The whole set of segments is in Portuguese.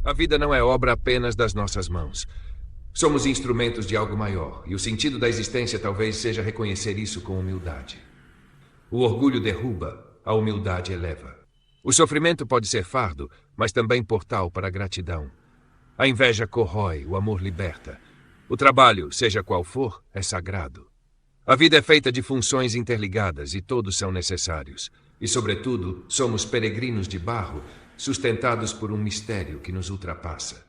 A vida não é obra apenas das nossas mãos. Somos instrumentos de algo maior, e o sentido da existência talvez seja reconhecer isso com humildade. O orgulho derruba, a humildade eleva. O sofrimento pode ser fardo, mas também portal para a gratidão. A inveja corrói, o amor liberta. O trabalho, seja qual for, é sagrado. A vida é feita de funções interligadas e todos são necessários. E, sobretudo, somos peregrinos de barro, sustentados por um mistério que nos ultrapassa.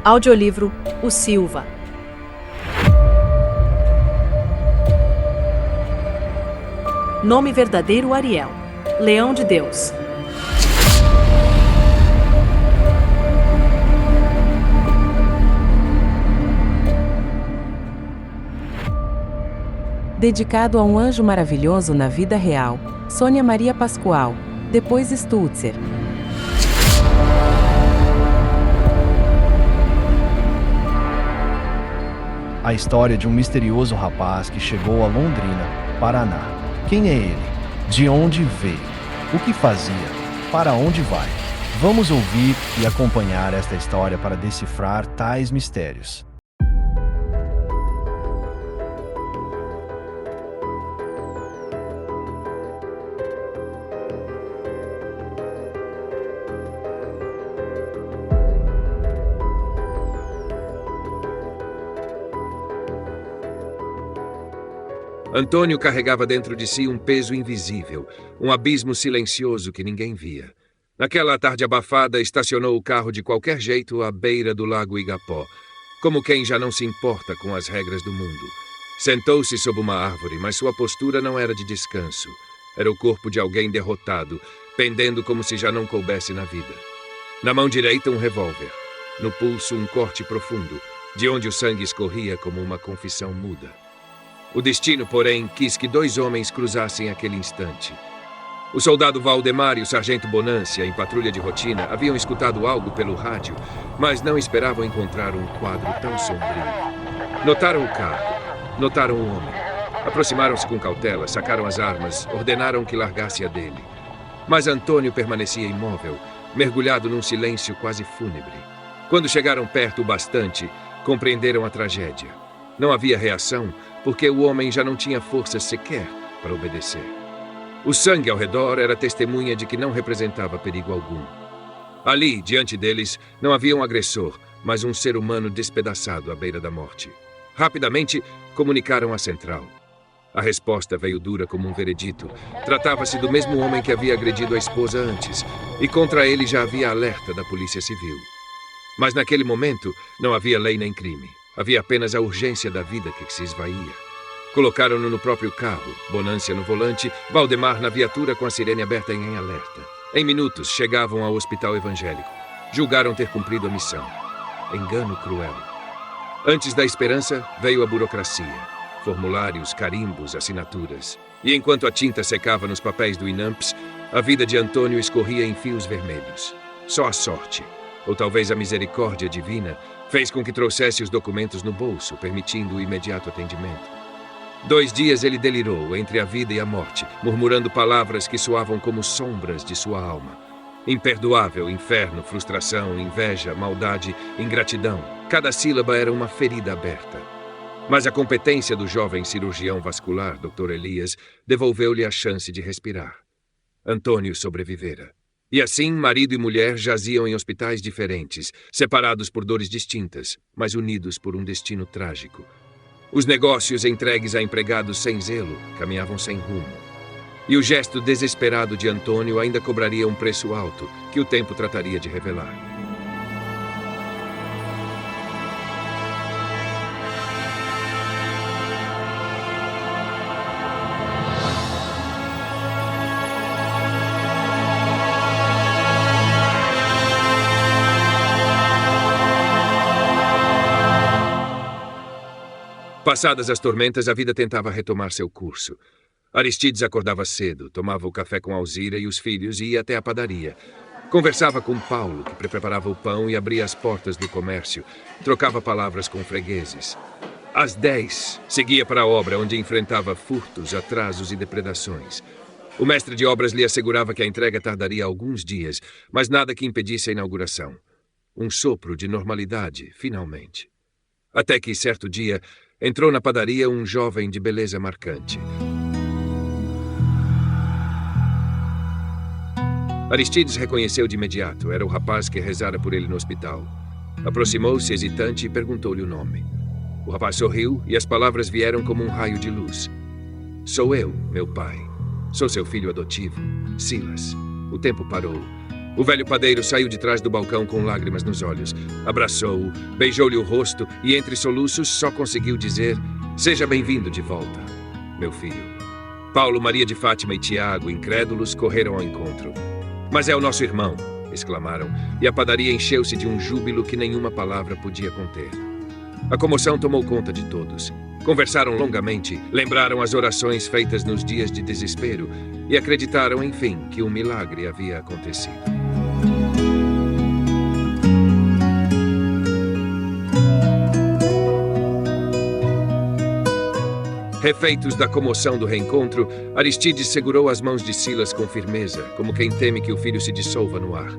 Audiolivro O Silva. Nome verdadeiro Ariel. Leão de Deus. Dedicado a um anjo maravilhoso na vida real, Sônia Maria Pascoal, depois Stutzer. A história de um misterioso rapaz que chegou a Londrina, Paraná. Quem é ele? De onde veio? O que fazia? Para onde vai? Vamos ouvir e acompanhar esta história para decifrar tais mistérios. Antônio carregava dentro de si um peso invisível, um abismo silencioso que ninguém via. Naquela tarde abafada, estacionou o carro de qualquer jeito à beira do lago Igapó, como quem já não se importa com as regras do mundo. Sentou-se sob uma árvore, mas sua postura não era de descanso. Era o corpo de alguém derrotado, pendendo como se já não coubesse na vida. Na mão direita, um revólver. No pulso, um corte profundo, de onde o sangue escorria como uma confissão muda. O destino, porém, quis que dois homens cruzassem aquele instante. O soldado Valdemar e o sargento Bonância, em patrulha de rotina, haviam escutado algo pelo rádio, mas não esperavam encontrar um quadro tão sombrio. Notaram o carro, notaram o homem. Aproximaram-se com cautela, sacaram as armas, ordenaram que largasse a dele. Mas Antônio permanecia imóvel, mergulhado num silêncio quase fúnebre. Quando chegaram perto o bastante, compreenderam a tragédia. Não havia reação, porque o homem já não tinha força sequer para obedecer. O sangue ao redor era testemunha de que não representava perigo algum. Ali, diante deles, não havia um agressor, mas um ser humano despedaçado à beira da morte. Rapidamente, comunicaram à central. A resposta veio dura como um veredito. Tratava-se do mesmo homem que havia agredido a esposa antes, e contra ele já havia alerta da Polícia Civil. Mas naquele momento, não havia lei nem crime. Havia apenas a urgência da vida que se esvaía. Colocaram-no no próprio carro, Bonância no volante, Valdemar na viatura com a sirene aberta em alerta. Em minutos, chegavam ao hospital evangélico. Julgaram ter cumprido a missão. Engano cruel. Antes da esperança, veio a burocracia. Formulários, carimbos, assinaturas. E enquanto a tinta secava nos papéis do INAMPS, a vida de Antônio escorria em fios vermelhos. Só a sorte, ou talvez a misericórdia divina, fez com que trouxesse os documentos no bolso, permitindo o imediato atendimento. 2 dias ele delirou entre a vida e a morte, murmurando palavras que soavam como sombras de sua alma. Imperdoável, inferno, frustração, inveja, maldade, ingratidão. Cada sílaba era uma ferida aberta. Mas a competência do jovem cirurgião vascular, Dr. Elias, devolveu-lhe a chance de respirar. Antônio sobrevivera. E assim, marido e mulher jaziam em hospitais diferentes, separados por dores distintas, mas unidos por um destino trágico. Os negócios entregues a empregados sem zelo caminhavam sem rumo. E o gesto desesperado de Antônio ainda cobraria um preço alto, que o tempo trataria de revelar. Passadas as tormentas, a vida tentava retomar seu curso. Aristides acordava cedo, tomava o café com Alzira e os filhos e ia até a padaria. Conversava com Paulo, que preparava o pão e abria as portas do comércio. Trocava palavras com fregueses. Às 10, seguia para a obra, onde enfrentava furtos, atrasos e depredações. O mestre de obras lhe assegurava que a entrega tardaria alguns dias, mas nada que impedisse a inauguração. Um sopro de normalidade, finalmente. Até que, certo dia, entrou na padaria um jovem de beleza marcante. Aristides reconheceu de imediato. Era o rapaz que rezara por ele no hospital. Aproximou-se hesitante e perguntou-lhe o nome. O rapaz sorriu e as palavras vieram como um raio de luz. Sou eu, meu pai. Sou seu filho adotivo, Silas. O tempo parou. O velho padeiro saiu de trás do balcão com lágrimas nos olhos. Abraçou-o, beijou-lhe o rosto e, entre soluços, só conseguiu dizer: seja bem-vindo de volta, meu filho. Paulo, Maria de Fátima e Tiago, incrédulos, correram ao encontro. Mas é o nosso irmão, exclamaram, e a padaria encheu-se de um júbilo que nenhuma palavra podia conter. A comoção tomou conta de todos. Conversaram longamente, lembraram as orações feitas nos dias de desespero e acreditaram, enfim, que um milagre havia acontecido. Refeitos da comoção do reencontro, Aristides segurou as mãos de Silas com firmeza, como quem teme que o filho se dissolva no ar.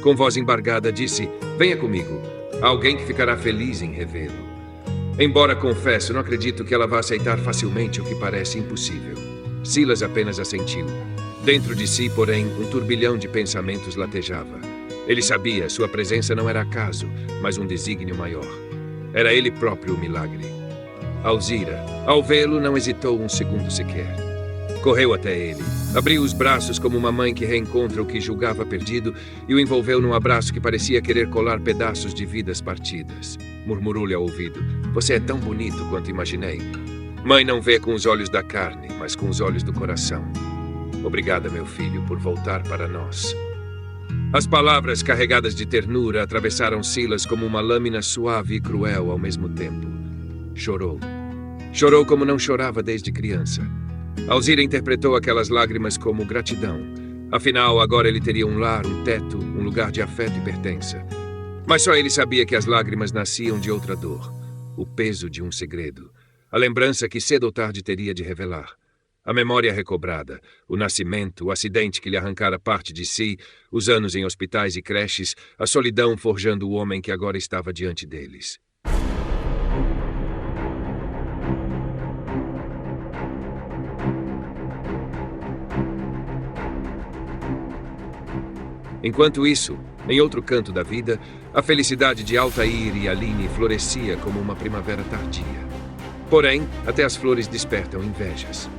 Com voz embargada, disse: venha comigo. Há alguém que ficará feliz em revê-lo. Embora, confesso, não acredito que ela vá aceitar facilmente o que parece impossível. Silas apenas assentiu. Dentro de si, porém, um turbilhão de pensamentos latejava. Ele sabia, sua presença não era acaso, mas um desígnio maior. Era ele próprio o milagre. Alzira, ao vê-lo, não hesitou um segundo sequer. Correu até ele, abriu os braços como uma mãe que reencontra o que julgava perdido e o envolveu num abraço que parecia querer colar pedaços de vidas partidas. Murmurou-lhe ao ouvido: você é tão bonito quanto imaginei. Mãe não vê com os olhos da carne, mas com os olhos do coração. Obrigada, meu filho, por voltar para nós. As palavras carregadas de ternura atravessaram Silas como uma lâmina suave e cruel ao mesmo tempo. Chorou. Chorou como não chorava desde criança. Alzira interpretou aquelas lágrimas como gratidão. Afinal, agora ele teria um lar, um teto, um lugar de afeto e pertença. Mas só ele sabia que as lágrimas nasciam de outra dor. O peso de um segredo. A lembrança que cedo ou tarde teria de revelar. A memória recobrada, o nascimento, o acidente que lhe arrancara parte de si, os anos em hospitais e creches, a solidão forjando o homem que agora estava diante deles. Enquanto isso, em outro canto da vida, a felicidade de Altair e Aline florescia como uma primavera tardia. Porém, até as flores despertam invejas.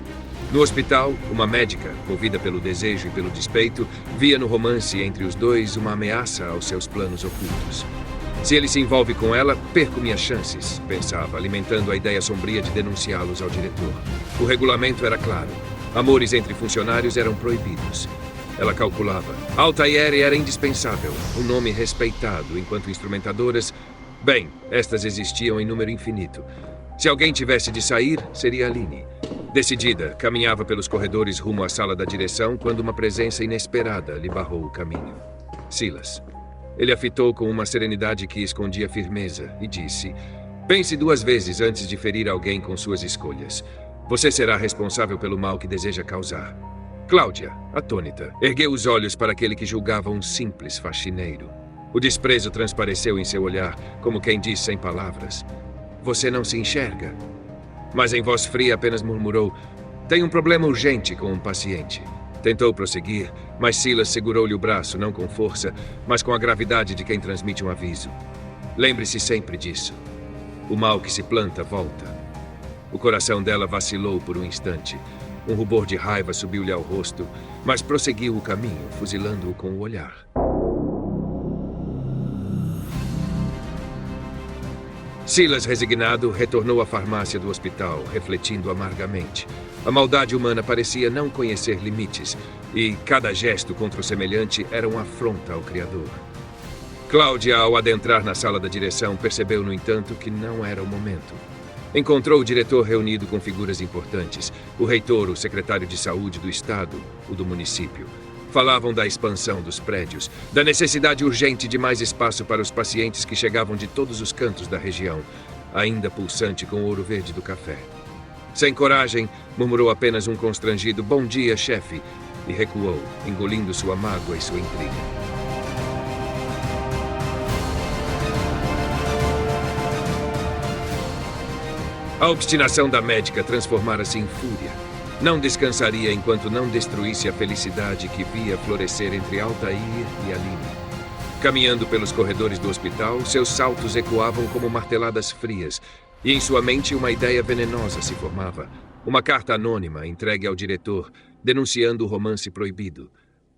No hospital, uma médica, movida pelo desejo e pelo despeito, via no romance entre os dois uma ameaça aos seus planos ocultos. Se ele se envolve com ela, perco minhas chances, pensava, alimentando a ideia sombria de denunciá-los ao diretor. O regulamento era claro. Amores entre funcionários eram proibidos. Ela calculava. Altair era indispensável, um nome respeitado, enquanto instrumentadoras... Bem, estas existiam em número infinito. Se alguém tivesse de sair, seria Aline. Decidida, caminhava pelos corredores rumo à sala da direção quando uma presença inesperada lhe barrou o caminho. Silas. Ele a fitou com uma serenidade que escondia firmeza e disse: pense 2 vezes antes de ferir alguém com suas escolhas. Você será responsável pelo mal que deseja causar. Cláudia, atônita, ergueu os olhos para aquele que julgava um simples faxineiro. O desprezo transpareceu em seu olhar, como quem diz sem palavras: você não se enxerga. Mas em voz fria apenas murmurou: tem um problema urgente com um paciente. Tentou prosseguir, mas Silas segurou-lhe o braço, não com força, mas com a gravidade de quem transmite um aviso. Lembre-se sempre disso. O mal que se planta volta. O coração dela vacilou por um instante. Um rubor de raiva subiu-lhe ao rosto, mas prosseguiu o caminho, fuzilando-o com o olhar. Silas, resignado, retornou à farmácia do hospital, refletindo amargamente. A maldade humana parecia não conhecer limites, e cada gesto contra o semelhante era uma afronta ao Criador. Cláudia, ao adentrar na sala da direção, percebeu, no entanto, que não era o momento. Encontrou o diretor reunido com figuras importantes, o reitor, o secretário de saúde do estado, o do município. Falavam da expansão dos prédios, da necessidade urgente de mais espaço para os pacientes que chegavam de todos os cantos da região, ainda pulsante com o ouro verde do café. Sem coragem, murmurou apenas um constrangido "Bom dia, chefe", e recuou, engolindo sua mágoa e sua intriga. A obstinação da médica transformara-se em fúria. Não descansaria enquanto não destruísse a felicidade que via florescer entre Altair e Aline. Caminhando pelos corredores do hospital, seus saltos ecoavam como marteladas frias, e em sua mente uma ideia venenosa se formava. Uma carta anônima entregue ao diretor, denunciando o romance proibido.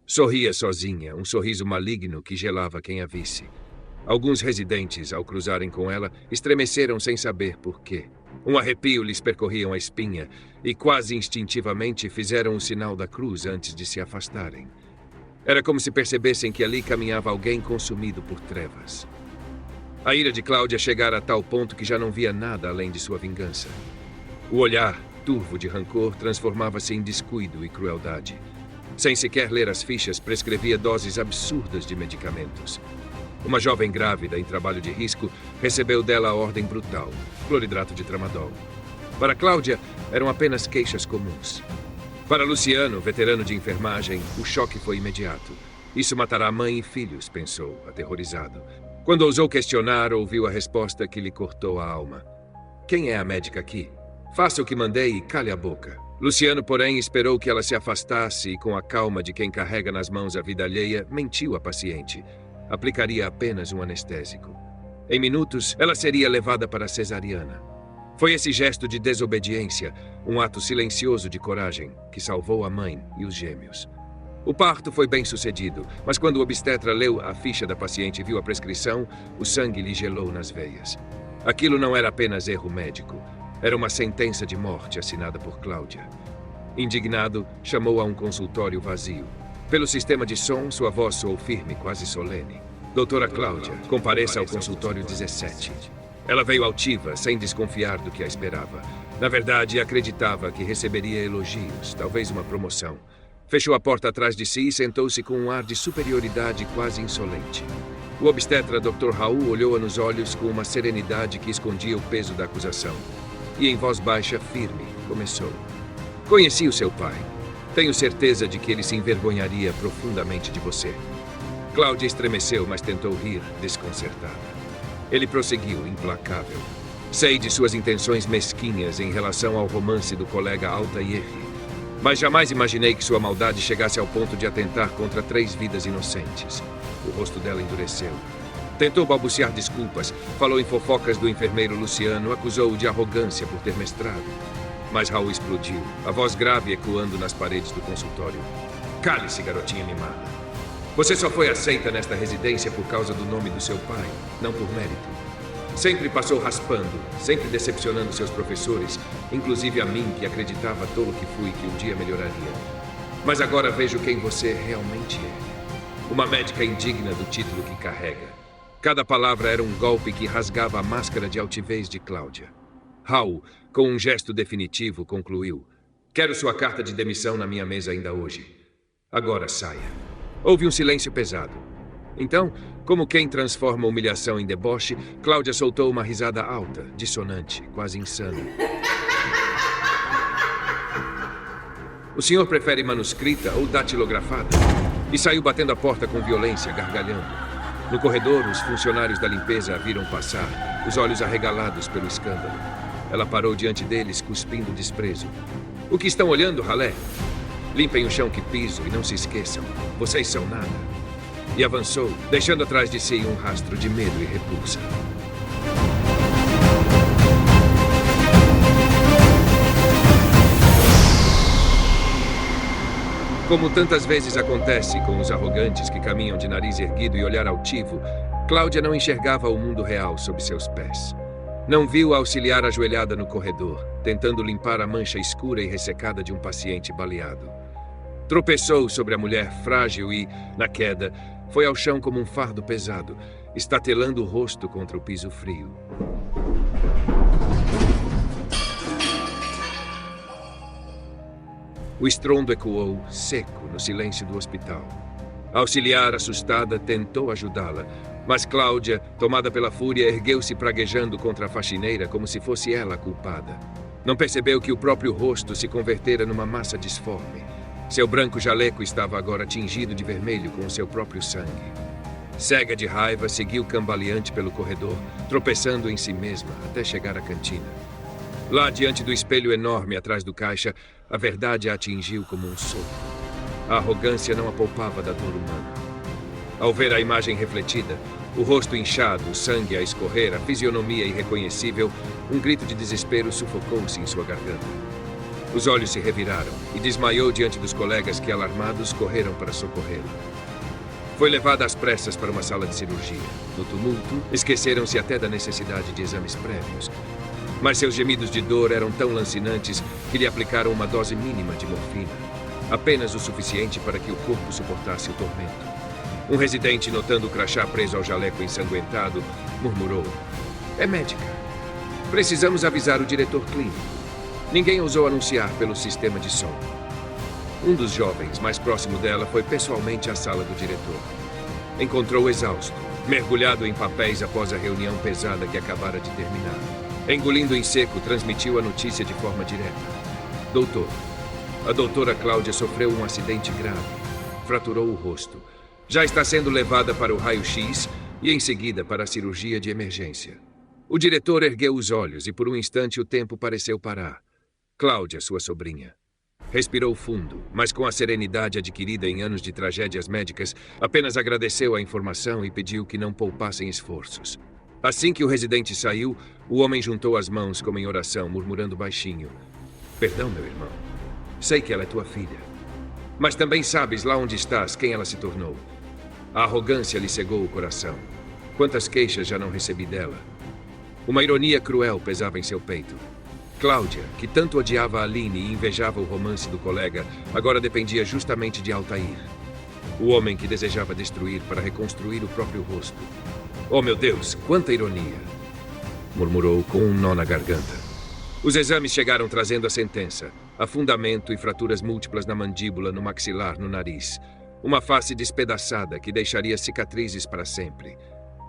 Sorria sozinha, um sorriso maligno que gelava quem a visse. Alguns residentes, ao cruzarem com ela, estremeceram sem saber por quê. Um arrepio lhes percorria a espinha e, quase instintivamente, fizeram o sinal da cruz antes de se afastarem. Era como se percebessem que ali caminhava alguém consumido por trevas. A ira de Cláudia chegara a tal ponto que já não via nada além de sua vingança. O olhar, turvo de rancor, transformava-se em descuido e crueldade. Sem sequer ler as fichas, prescrevia doses absurdas de medicamentos. Uma jovem grávida em trabalho de risco recebeu dela a ordem brutal, cloridrato de tramadol. Para Cláudia, eram apenas queixas comuns. Para Luciano, veterano de enfermagem, o choque foi imediato. Isso matará mãe e filhos, pensou, aterrorizado. Quando ousou questionar, ouviu a resposta que lhe cortou a alma. Quem é a médica aqui? Faça o que mandei e cale a boca. Luciano, porém, esperou que ela se afastasse e, com a calma de quem carrega nas mãos a vida alheia, mentiu à paciente. Aplicaria apenas um anestésico. Em minutos, ela seria levada para a cesariana. Foi esse gesto de desobediência, um ato silencioso de coragem, que salvou a mãe e os gêmeos. O parto foi bem sucedido, mas quando o obstetra leu a ficha da paciente e viu a prescrição, o sangue lhe gelou nas veias. Aquilo não era apenas erro médico. Era uma sentença de morte assinada por Cláudia. Indignado, chamou a um consultório vazio. Pelo sistema de som, sua voz soou firme, quase solene. Doutora Cláudia, compareça ao consultório 17. Ela veio altiva, sem desconfiar do que a esperava. Na verdade, acreditava que receberia elogios, talvez uma promoção. Fechou a porta atrás de si e sentou-se com um ar de superioridade quase insolente. O obstetra Dr. Raul olhou-a nos olhos com uma serenidade que escondia o peso da acusação. E em voz baixa, firme, começou. Conheci o seu pai. Tenho certeza de que ele se envergonharia profundamente de você. Cláudia estremeceu, mas tentou rir, desconcertada. Ele prosseguiu, implacável. Sei de suas intenções mesquinhas em relação ao romance do colega Altair, mas jamais imaginei que sua maldade chegasse ao ponto de atentar contra 3 vidas inocentes. O rosto dela endureceu. Tentou balbuciar desculpas, falou em fofocas do enfermeiro Luciano, acusou-o de arrogância por ter mestrado. Mas Raul explodiu, a voz grave ecoando nas paredes do consultório. Cale-se, garotinha mimada. Você só foi aceita nesta residência por causa do nome do seu pai, não por mérito. Sempre passou raspando, sempre decepcionando seus professores, inclusive a mim, que acreditava tolo que fui que um dia melhoraria. Mas agora vejo quem você realmente é. Uma médica indigna do título que carrega. Cada palavra era um golpe que rasgava a máscara de altivez de Cláudia. Raul, com um gesto definitivo, concluiu. Quero sua carta de demissão na minha mesa ainda hoje. Agora saia. Houve um silêncio pesado. Então, como quem transforma humilhação em deboche, Cláudia soltou uma risada alta, dissonante, quase insana. O senhor prefere manuscrita ou datilografada? E saiu batendo a porta com violência, gargalhando. No corredor, os funcionários da limpeza a viram passar, os olhos arregalados pelo escândalo. Ela parou diante deles, cuspindo desprezo. O que estão olhando, ralé? Limpem o chão que piso e não se esqueçam. Vocês são nada. E avançou, deixando atrás de si um rastro de medo e repulsa. Como tantas vezes acontece com os arrogantes que caminham de nariz erguido e olhar altivo, Cláudia não enxergava o mundo real sob seus pés. Não viu a auxiliar ajoelhada no corredor, tentando limpar a mancha escura e ressecada de um paciente baleado. Tropeçou sobre a mulher frágil e, na queda, foi ao chão como um fardo pesado, estatelando o rosto contra o piso frio. O estrondo ecoou, seco, no silêncio do hospital. A auxiliar, assustada, tentou ajudá-la, mas Cláudia, tomada pela fúria, ergueu-se praguejando contra a faxineira como se fosse ela a culpada. Não percebeu que o próprio rosto se convertera numa massa disforme. Seu branco jaleco estava agora tingido de vermelho com o seu próprio sangue. Cega de raiva, seguiu cambaleante pelo corredor, tropeçando em si mesma até chegar à cantina. Lá, diante do espelho enorme atrás do caixa, a verdade a atingiu como um soco. A arrogância não a poupava da dor humana. Ao ver a imagem refletida, o rosto inchado, o sangue a escorrer, a fisionomia irreconhecível, um grito de desespero sufocou-se em sua garganta. Os olhos se reviraram e desmaiou diante dos colegas que, alarmados, correram para socorrê-la. Foi levada às pressas para uma sala de cirurgia. No tumulto, esqueceram-se até da necessidade de exames prévios. Mas seus gemidos de dor eram tão lancinantes que lhe aplicaram uma dose mínima de morfina, apenas o suficiente para que o corpo suportasse o tormento. Um residente, notando o crachá preso ao jaleco ensanguentado, murmurou: "É médica. Precisamos avisar o diretor clínico." Ninguém ousou anunciar pelo sistema de som. Um dos jovens, mais próximo dela, foi pessoalmente à sala do diretor. Encontrou-o exausto, mergulhado em papéis após a reunião pesada que acabara de terminar. Engolindo em seco, transmitiu a notícia de forma direta. "Doutor, a doutora Cláudia sofreu um acidente grave. Fraturou o rosto. Já está sendo levada para o raio-x e, em seguida, para a cirurgia de emergência." O diretor ergueu os olhos e, por um instante, o tempo pareceu parar. Cláudia, sua sobrinha. Respirou fundo, mas com a serenidade adquirida em anos de tragédias médicas, apenas agradeceu a informação e pediu que não poupassem esforços. Assim que o residente saiu, o homem juntou as mãos como em oração, murmurando baixinho: "Perdão, meu irmão. Sei que ela é tua filha. Mas também sabes lá onde estás quem ela se tornou." A arrogância lhe cegou o coração. Quantas queixas já não recebi dela. Uma ironia cruel pesava em seu peito. Cláudia, que tanto odiava a Aline e invejava o romance do colega, agora dependia justamente de Altair. O homem que desejava destruir para reconstruir o próprio rosto. "Oh, meu Deus, quanta ironia!" murmurou com um nó na garganta. Os exames chegaram trazendo a sentença: afundamento e fraturas múltiplas na mandíbula, no maxilar, no nariz. Uma face despedaçada que deixaria cicatrizes para sempre.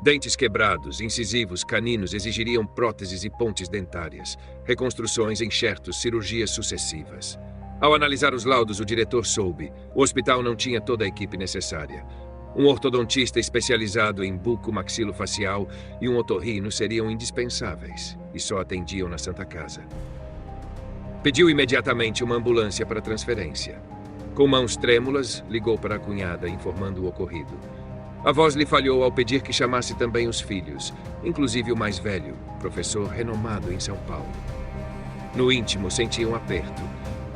Dentes quebrados, incisivos, caninos exigiriam próteses e pontes dentárias. Reconstruções, enxertos, cirurgias sucessivas. Ao analisar os laudos, o diretor soube: o hospital não tinha toda a equipe necessária. Um ortodontista especializado em buco-maxilofacial e um otorrino seriam indispensáveis e só atendiam na Santa Casa. Pediu imediatamente uma ambulância para transferência. Com mãos trêmulas, ligou para a cunhada, informando o ocorrido. A voz lhe falhou ao pedir que chamasse também os filhos, inclusive o mais velho, professor renomado em São Paulo. No íntimo, sentia um aperto.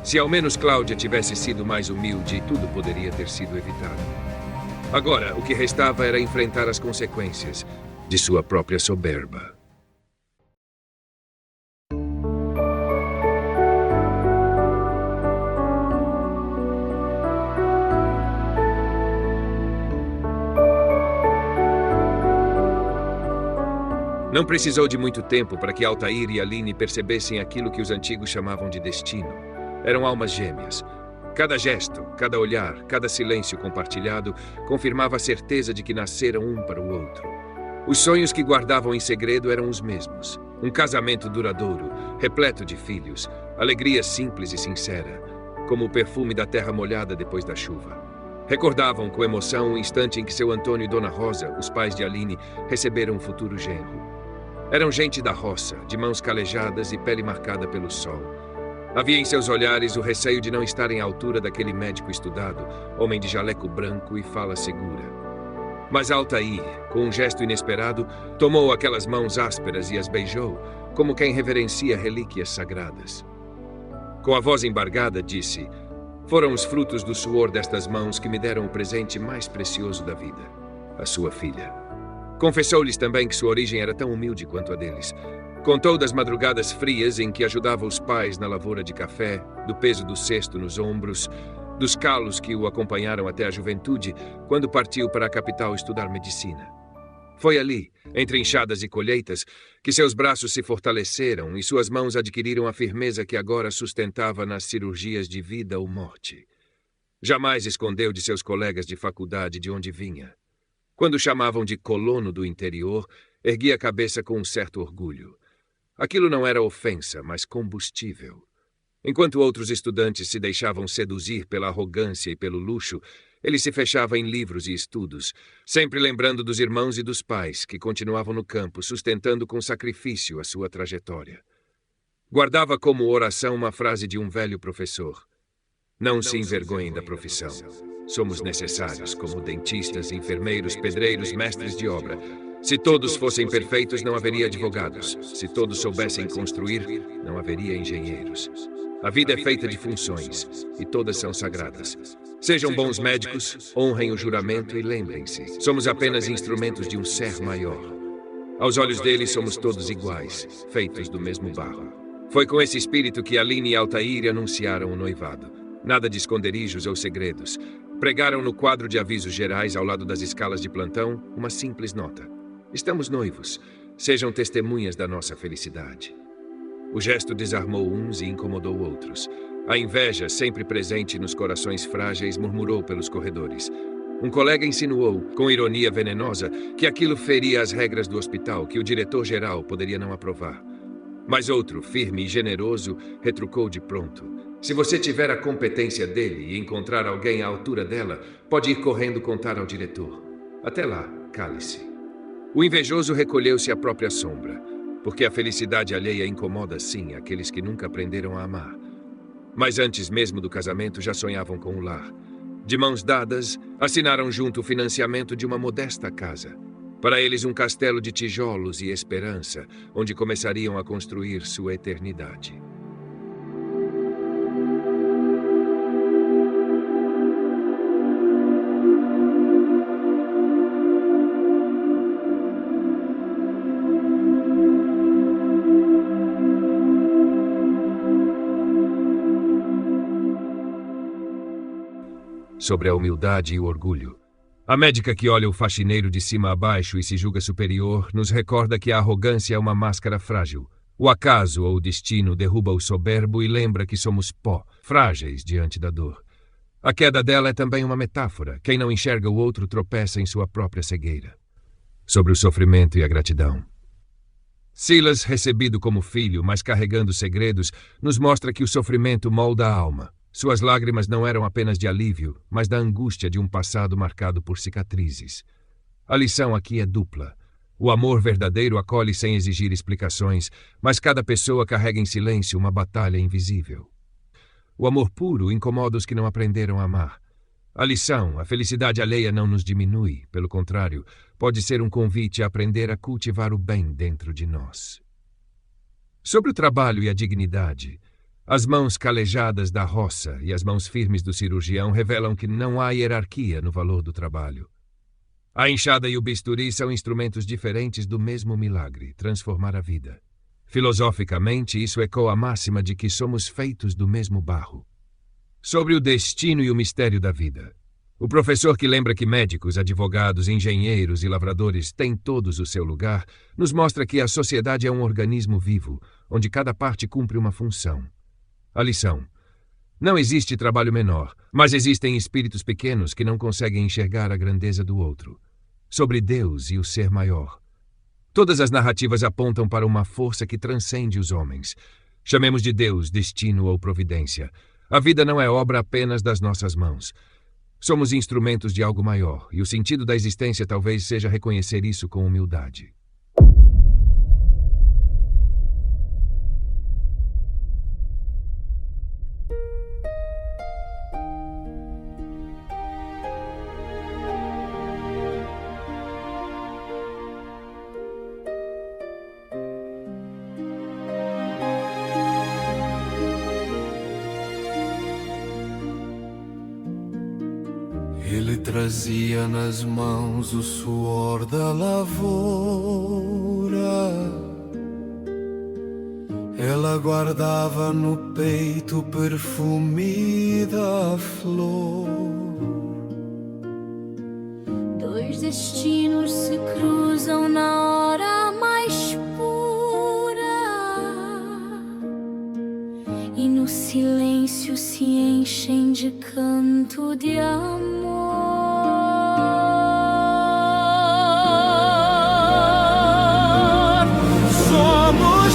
Se ao menos Cláudia tivesse sido mais humilde, tudo poderia ter sido evitado. Agora, o que restava era enfrentar as consequências de sua própria soberba. Não precisou de muito tempo para que Altair e Aline percebessem aquilo que os antigos chamavam de destino. Eram almas gêmeas. Cada gesto, cada olhar, cada silêncio compartilhado confirmava a certeza de que nasceram um para o outro. Os sonhos que guardavam em segredo eram os mesmos. Um casamento duradouro, repleto de filhos, alegria simples e sincera, como o perfume da terra molhada depois da chuva. Recordavam com emoção o instante em que seu Antônio e Dona Rosa, os pais de Aline, receberam um futuro genro. Eram gente da roça, de mãos calejadas e pele marcada pelo sol. Havia em seus olhares o receio de não estarem à altura daquele médico estudado, homem de jaleco branco e fala segura. Mas Altair, com um gesto inesperado, tomou aquelas mãos ásperas e as beijou, como quem reverencia relíquias sagradas. Com a voz embargada, disse: "Foram os frutos do suor destas mãos que me deram o presente mais precioso da vida, a sua filha." Confessou-lhes também que sua origem era tão humilde quanto a deles. Contou das madrugadas frias em que ajudava os pais na lavoura de café, do peso do cesto nos ombros, dos calos que o acompanharam até a juventude, quando partiu para a capital estudar medicina. Foi ali, entre enxadas e colheitas, que seus braços se fortaleceram e suas mãos adquiriram a firmeza que agora sustentava nas cirurgias de vida ou morte. Jamais escondeu de seus colegas de faculdade de onde vinha. Quando chamavam de colono do interior, erguia a cabeça com um certo orgulho. Aquilo não era ofensa, mas combustível. Enquanto outros estudantes se deixavam seduzir pela arrogância e pelo luxo, ele se fechava em livros e estudos, sempre lembrando dos irmãos e dos pais que continuavam no campo, sustentando com sacrifício a sua trajetória. Guardava como oração uma frase de um velho professor: "Não se envergonhem da profissão. Somos necessários como dentistas, enfermeiros, pedreiros, mestres de obra. Se todos fossem perfeitos, não haveria advogados. Se todos soubessem construir, não haveria engenheiros. A vida é feita de funções, e todas são sagradas. Sejam bons médicos, honrem o juramento e lembrem-se, somos apenas instrumentos de um ser maior. Aos olhos dele, somos todos iguais, feitos do mesmo barro." Foi com esse espírito que Aline e Altair anunciaram o noivado. Nada de esconderijos ou segredos. Pregaram no quadro de avisos gerais, ao lado das escalas de plantão, uma simples nota: "Estamos noivos. Sejam testemunhas da nossa felicidade." O gesto desarmou uns e incomodou outros. A inveja, sempre presente nos corações frágeis, murmurou pelos corredores. Um colega insinuou, com ironia venenosa, que aquilo feria as regras do hospital, que o diretor-geral poderia não aprovar. Mas outro, firme e generoso, retrucou de pronto: "Se você tiver a competência dele e encontrar alguém à altura dela, pode ir correndo contar ao diretor. Até lá, cale-se." O invejoso recolheu-se à própria sombra, porque a felicidade alheia incomoda sim aqueles que nunca aprenderam a amar. Mas antes mesmo do casamento já sonhavam com o lar. De mãos dadas, assinaram junto o financiamento de uma modesta casa. Para eles, um castelo de tijolos e esperança, onde começariam a construir sua eternidade. Sobre a humildade e o orgulho. A médica que olha o faxineiro de cima a baixo e se julga superior nos recorda que a arrogância é uma máscara frágil. O acaso ou o destino derruba o soberbo e lembra que somos pó, frágeis diante da dor. A queda dela é também uma metáfora. Quem não enxerga o outro tropeça em sua própria cegueira. Sobre o sofrimento e a gratidão. Silas, recebido como filho, mas carregando segredos, nos mostra que o sofrimento molda a alma. Suas lágrimas não eram apenas de alívio, mas da angústia de um passado marcado por cicatrizes. A lição aqui é dupla. O amor verdadeiro acolhe sem exigir explicações, mas cada pessoa carrega em silêncio uma batalha invisível. O amor puro incomoda os que não aprenderam a amar. A lição, a felicidade alheia não nos diminui, pelo contrário, pode ser um convite a aprender a cultivar o bem dentro de nós. Sobre o trabalho e a dignidade, as mãos calejadas da roça e as mãos firmes do cirurgião revelam que não há hierarquia no valor do trabalho. A enxada e o bisturi são instrumentos diferentes do mesmo milagre, transformar a vida. Filosoficamente, isso ecoa a máxima de que somos feitos do mesmo barro. Sobre o destino e o mistério da vida. O professor que lembra que médicos, advogados, engenheiros e lavradores têm todos o seu lugar, nos mostra que a sociedade é um organismo vivo, onde cada parte cumpre uma função. A lição: não existe trabalho menor, mas existem espíritos pequenos que não conseguem enxergar a grandeza do outro. Sobre Deus e o ser maior. Todas as narrativas apontam para uma força que transcende os homens. Chamemos de Deus, destino ou providência. A vida não é obra apenas das nossas mãos. Somos instrumentos de algo maior, e o sentido da existência talvez seja reconhecer isso com humildade. Ele trazia nas mãos o suor da lavoura, ela guardava no peito o perfume da flor. Dois destinos se cruzam na hora mais pura e no silêncio se enchem de canto de amor. Somos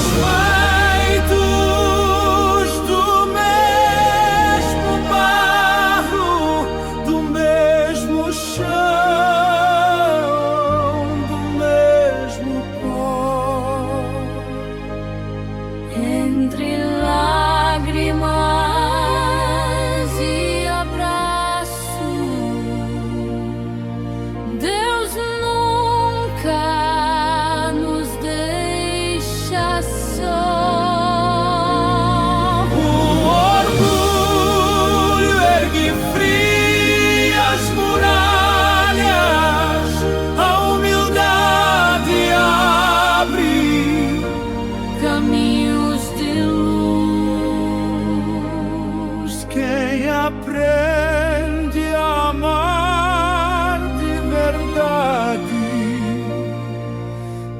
aprende a amar de verdade,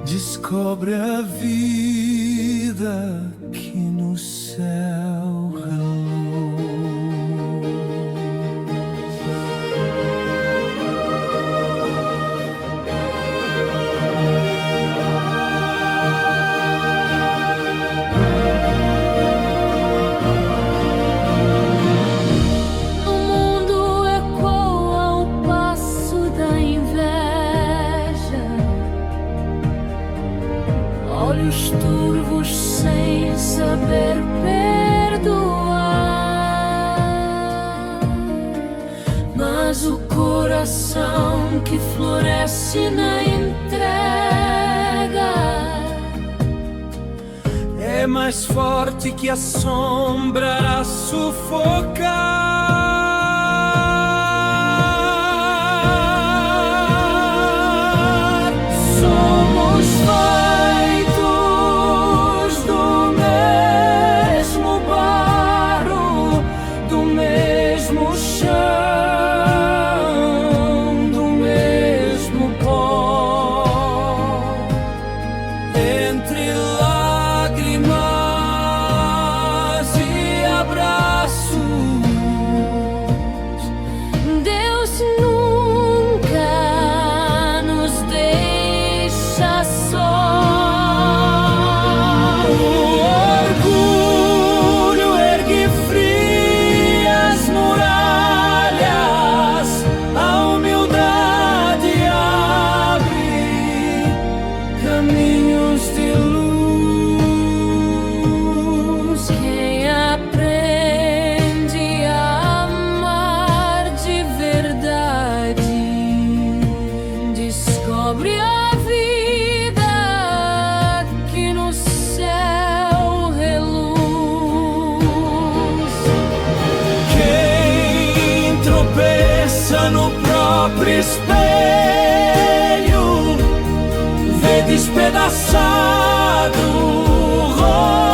descobre a vida que no céu reluz. O mundo ecoa ao passo da inveja, olhos turvos sem saber perdoar, mas o coração que floresce na entrega É mais forte que a sombra a sufocar. Somos feitos do mesmo barro, do mesmo chão, do mesmo pó. Entre lágrimas e abraços, Deus nunca nos deixa só. o orgulho ergue frias muralhas, a humildade abre caminhos de luz. Quem aprende a amar de verdade descobre a vida que no céu reluz. Quem tropeça no próprio espelho vê despedaçado o rosto